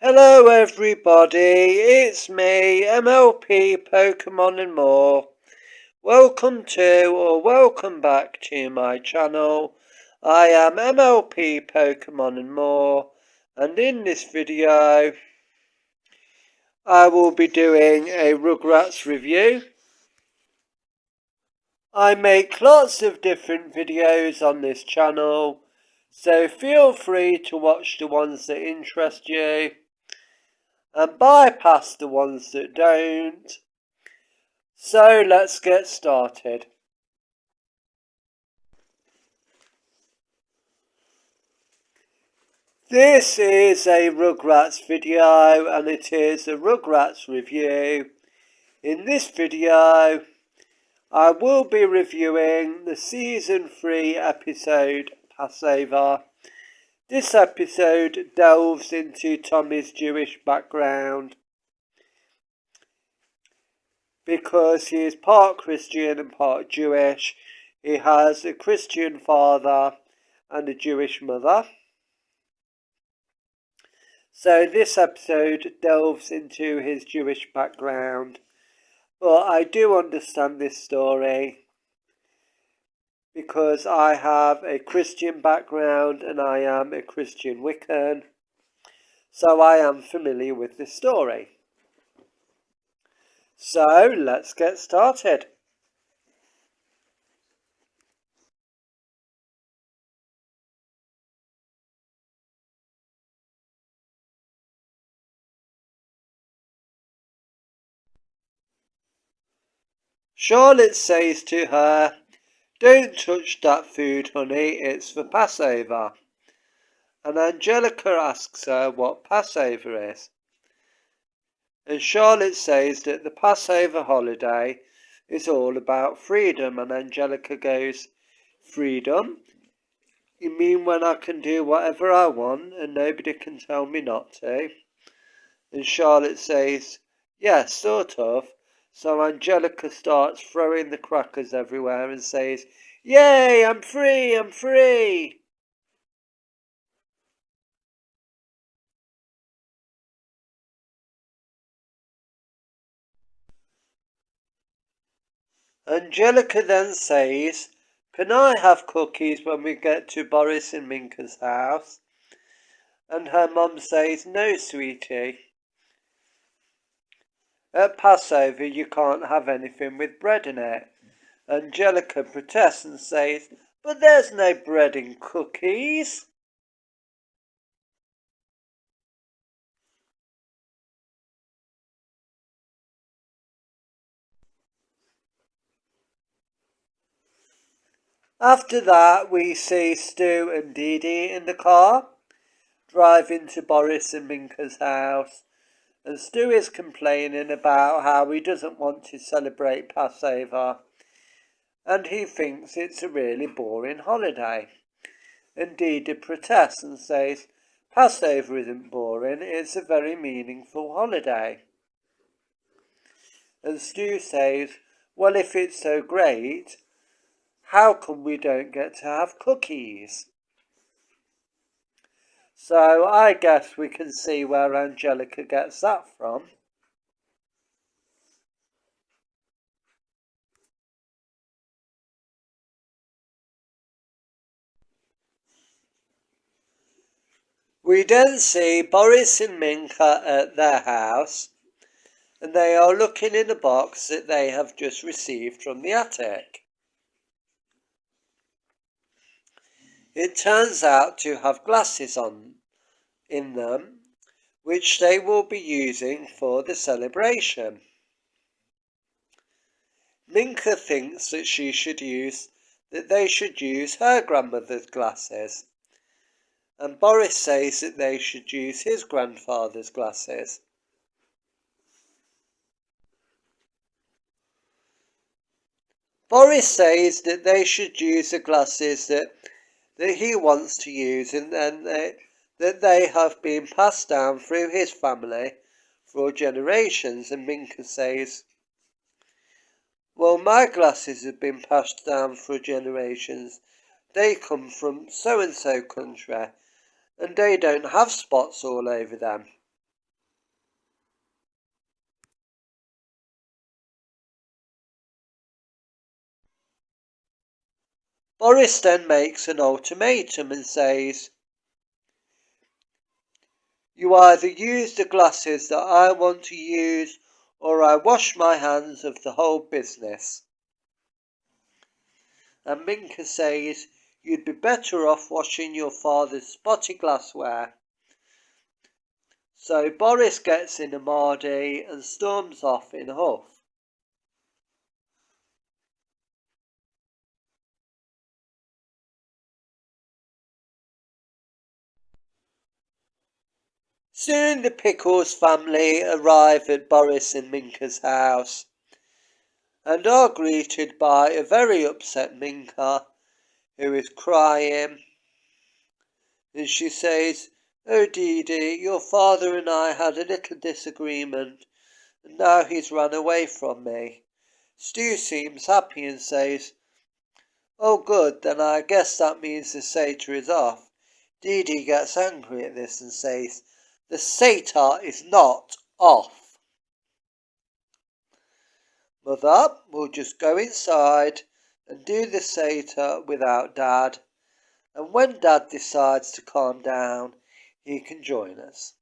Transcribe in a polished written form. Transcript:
Hello everybody, it's me, MLP Pokemon and more. Welcome back to my channel. I am MLP Pokemon and more, and in this video I will be doing a Rugrats review. I make lots of different videos on this channel, so feel free to watch the ones that interest you and bypass the ones that don't. So let's get started. This is a Rugrats video and it is a Rugrats review. In this video I will be reviewing the season 3 episode Passover. This episode delves into Tommy's Jewish background because he is part Christian and part Jewish. He has a Christian father and a Jewish mother. So this episode delves into his Jewish background. But I do understand this story because I have a Christian background and I am a Christian Wiccan. So I am familiar with this story. So let's get started. Charlotte says to her, "Don't touch that food, honey, it's for Passover." And Angelica asks her what Passover is. And Charlotte says that the Passover holiday is all about freedom. And Angelica goes, "Freedom? You mean when I can do whatever I want and nobody can tell me not to?" And Charlotte says, "Yes, sort of." So Angelica starts throwing the crackers everywhere and says, "Yay, I'm free, I'm free." Angelica then says, "Can I have cookies when we get to Boris and Minka's house?" And her mum says, "No, sweetie. At Passover you can't have anything with bread in it." Angelica protests and says, "But there's no bread in cookies." After that we see Stu and Dee Dee in the car, driving to Boris and Minka's house. And Stu is complaining about how he doesn't want to celebrate Passover. And he thinks it's a really boring holiday. And Dee Dee protests and says, "Passover isn't boring, it's a very meaningful holiday." And Stu says, "Well, if it's so great, how come we don't get to have cookies?" So I guess we can see where Angelica gets that from. We then see Boris and Minka at their house, and they are looking in a box that they have just received from the attic. It turns out to have glasses in them, which they will be using for the celebration. Minka thinks that they should use her grandmother's glasses, and Boris says that they should use his grandfather's glasses. Boris says that they should use the glasses that he wants to use and that they have been passed down through his family for generations. And Minka says, "Well, my glasses have been passed down for generations. They come from so-and-so country, and they don't have spots all over them." Boris then makes an ultimatum and says, "You either use the glasses that I want to use, or I wash my hands of the whole business." And Minka says, "You'd be better off washing your father's spotty glassware." So Boris gets in a Mardy and storms off in a huff. Soon the Pickles family arrive at Boris and Minka's house and are greeted by a very upset Minka, who is crying, and she says, "Oh Dee Dee, your father and I had a little disagreement, and now he's run away from me." Stu seems happy and says, "Oh good, then I guess that means the satyr is off." Dee Dee gets angry at this and says, "The satyr is not off. Mother, we'll just go inside and do the satyr without Dad, and when Dad decides to calm down, he can join us."